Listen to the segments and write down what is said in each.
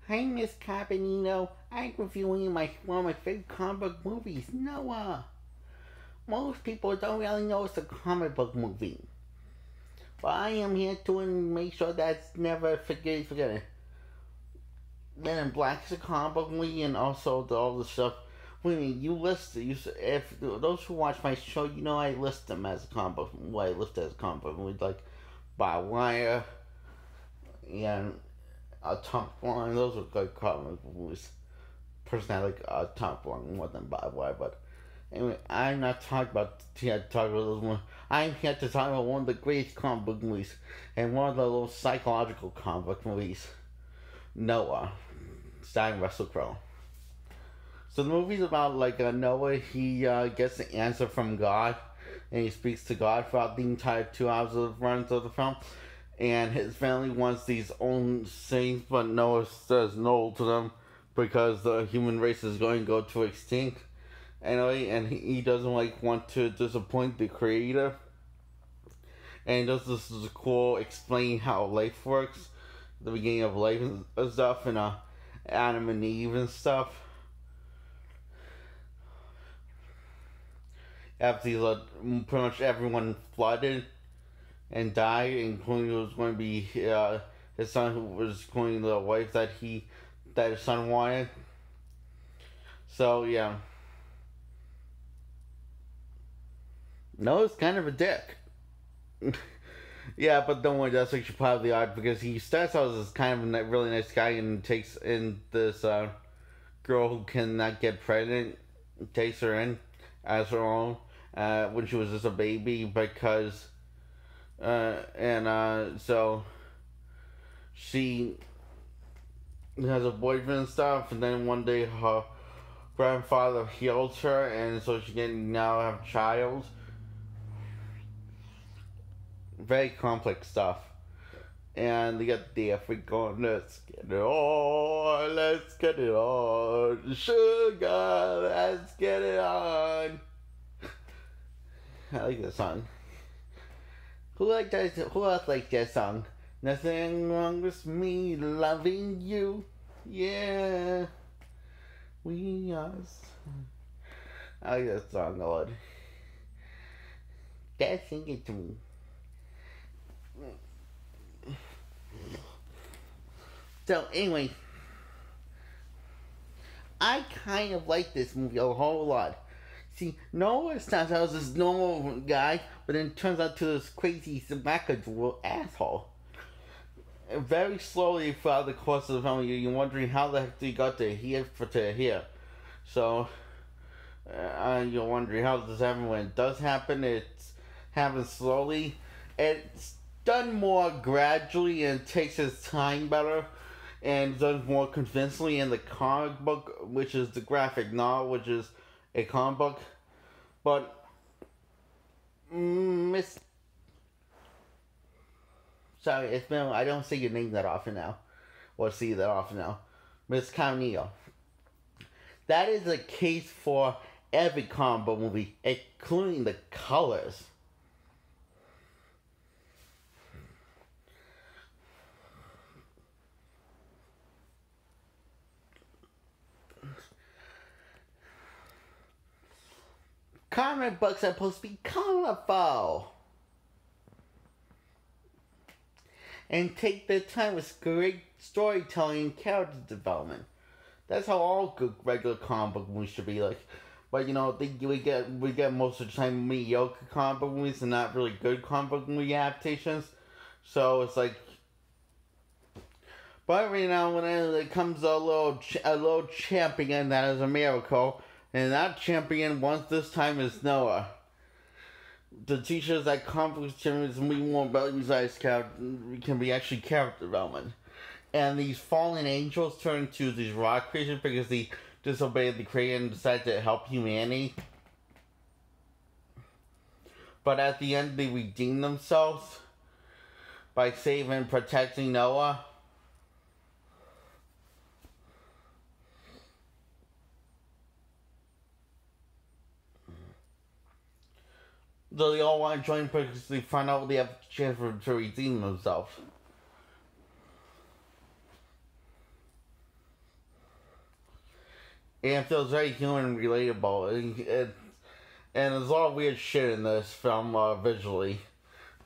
Hi, Miss Caponino. I'm reviewing one of my favorite comic book movies, Noah. Most people don't really know it's a comic book movie, but I am here to make sure that's never forget. Men in Black is a comic book movie, and also all the stuff. You list if those who watch my show, you know I list them as a comic book. What I list as a comic book movie, like Bob Wire and Atomic Blonde. Those are good comic book movies. Personally, I like Atomic Blonde more than Bob Wire, but anyway, I'm not talking about here to talk about those ones. I'm here to talk about one of the greatest comic book movies and one of the little psychological comic book movies, Noah, starring Russell Crowe. So the movie's about like Noah. He gets the answer from God, and he speaks to God throughout the entire 2 hours of the runs of the film. And his family wants these own things, but Noah says no to them because the human race is going to go to extinct anyway, and he doesn't like want to disappoint the creator. And he does this is cool explain how life works, the beginning of life and stuff, and Adam and Eve and stuff. After pretty much everyone flooded and died, including it was going to be his son, who was going to the wife that his son wanted. So yeah, Noah's kind of a dick. Yeah, but don't worry, that's actually part of the art because he starts out as kind of a really nice guy and takes in this girl who cannot get pregnant, takes her in as her own when she was just a baby because so she has a boyfriend and stuff, and then one day her grandfather heals her, and so she can now have a child. Very complex stuff. And they got the African, let's get it on, let's get it on, sugar, let's get it on. I like that song. Who else likes that song? Nothing wrong with me loving you. Yeah. We are. I like that song a lot. Dad, sing it to me. So anyway, I kind of like this movie a whole lot. See, Noah starts out as this normal guy, but then turns out to this crazy Samakadoodle asshole. And very slowly throughout the course of the film, you're wondering how the heck he got to here. So, you're wondering how this happen. When it does happen, it's happens slowly. It's done more gradually and takes its time better and done more convincingly in the comic book, which is the graphic novel, which is a comic book. But Miss, sorry, it's been I don't say your name that often now, or see that often now, Miss Caponino. That is a case for every comic book movie, including the colors. Comic books are supposed to be colorful and take their time with great storytelling and character development. That's how all good regular comic book movies should be like. But we get most of the time mediocre comic book movies and not really good comic book movie adaptations. So it's like, but every now and then there comes a little champion that is a miracle, and that champion once this time is Noah. To teach us that conflict is more about besides can be actually character development. And these fallen angels turn into these rock creatures because they disobeyed the creator and decided to help humanity. But at the end, they redeem themselves by saving and protecting Noah. So they all want to join because they find out they have a chance to redeem themselves. and it feels very human and relatable. And there's a lot of weird shit in this film visually,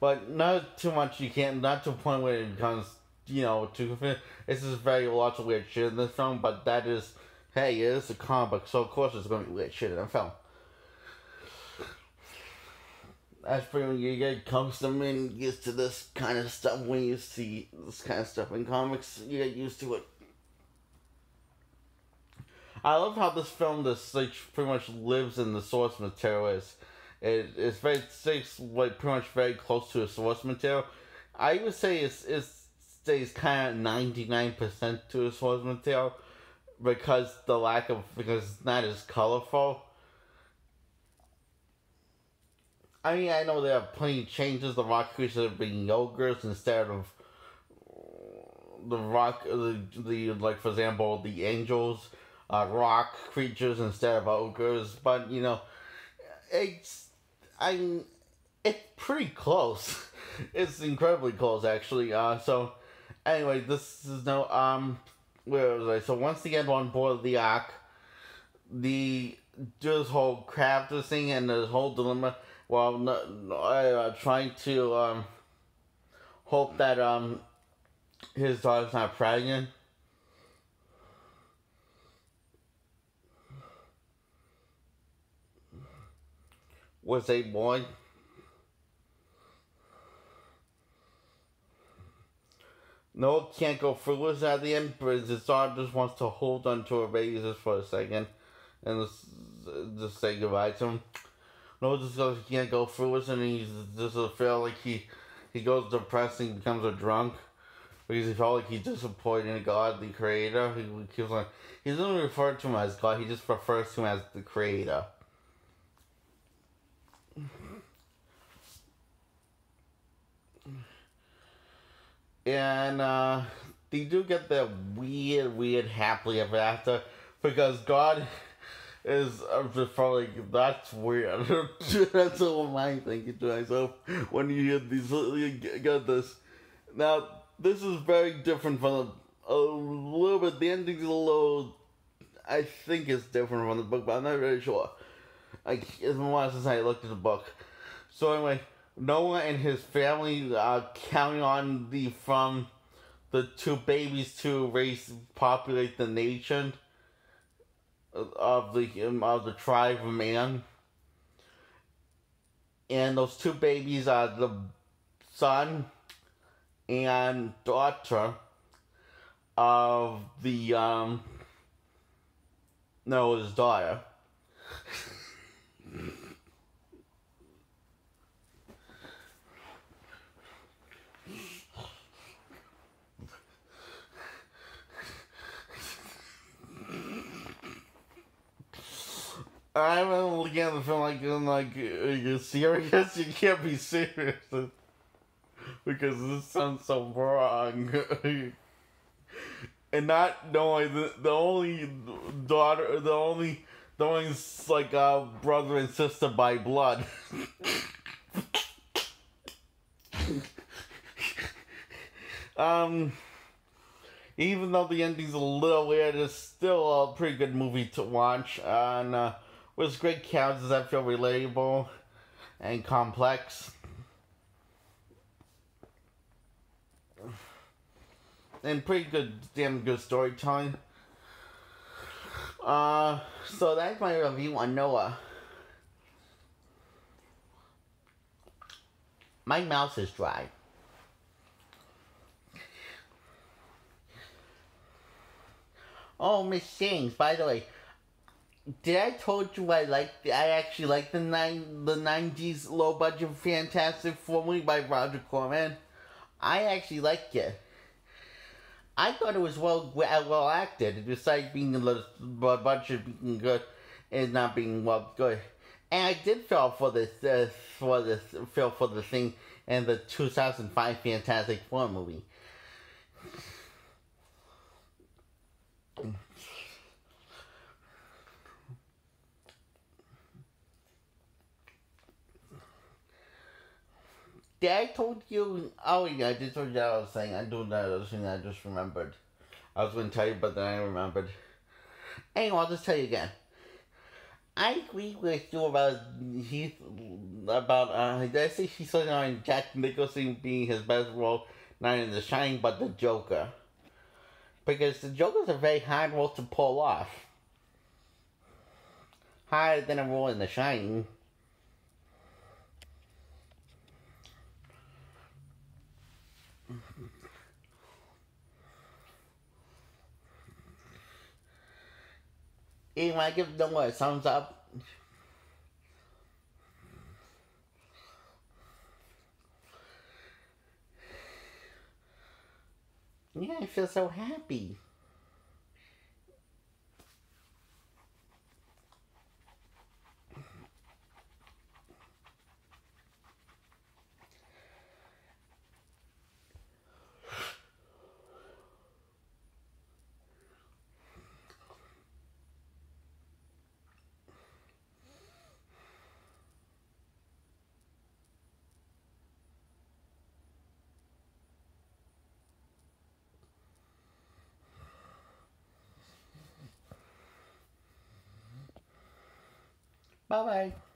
but not too much. You can't, not to a point where it becomes, too. It's just very lots of weird shit in this film. But that is, hey, it is a comic book, so of course there's going to be weird shit in a film. That's pretty much, you get accustomed and used to this kind of stuff. When you see this kind of stuff in comics, you get used to it. I love how this film like pretty much lives in the source material. It's very stays like pretty much very close to the source material. I would say it stays kind of 99% to the source material because it's not as colorful. I mean, I know there are plenty of changes. The rock creatures are being ogres instead of the like, for example, the angels rock creatures instead of ogres, but it's it's pretty close. It's incredibly close, actually. So anyway, this is where was I? So once they get on board the Ark, do this whole crafter thing and this whole dilemma. Well, trying to hope that his daughter's not pregnant. Was a boy. Noah can't go through this at the end, but his daughter just wants to hold onto her baby just for a second and just say goodbye to him. Noah just goes, he can't go through this, and he's just feel like he goes depressed and becomes a drunk because he felt like he's disappointed in God, the Creator. He doesn't refer to him as God, he just refers to him as the Creator. And they do get that weird happily ever after because God is just like, that's weird. That's what I'm thinking to myself when you get these. You get this. Now this is very different from a little bit. The ending's a little. I think it's different from the book, but I'm not really sure. Like, it's been a while since I looked at the book. So anyway, Noah and his family are counting on from the two babies to populate the nation of the tribe of man. And those two babies are the son and daughter of the Noah's daughter. I'm looking at the film like, are you serious? You can't be serious. Because this sounds so wrong. And not knowing the only daughter, the only like brother and sister by blood. Even though the ending's a little weird, it's still a pretty good movie to watch. And with great characters that feel relatable and complex. And pretty good, damn good storytelling. So that's my review on Noah. My mouth is dry. Oh, Miss James, by the way, did I told you I actually like the 90s low budget Fantastic Four movie by Roger Corman? I actually liked it. I thought it was well acted, despite being a little budget being good and not being good. And I did feel for the thing in the 2005 Fantastic Four movie. Did I told you? Oh yeah, I did told you that I was saying. I do that other thing I just remembered. I was going to tell you, but then I remembered. Anyway, I'll just tell you again. I agree with you about he's about I think she's talking on Jack Nicholson being his best role, not in The Shining, but the Joker. Because the Joker's a very hard role to pull off. Harder than a role in The Shining. Even I give them a thumbs up. Yeah, I feel so happy. Bye bye.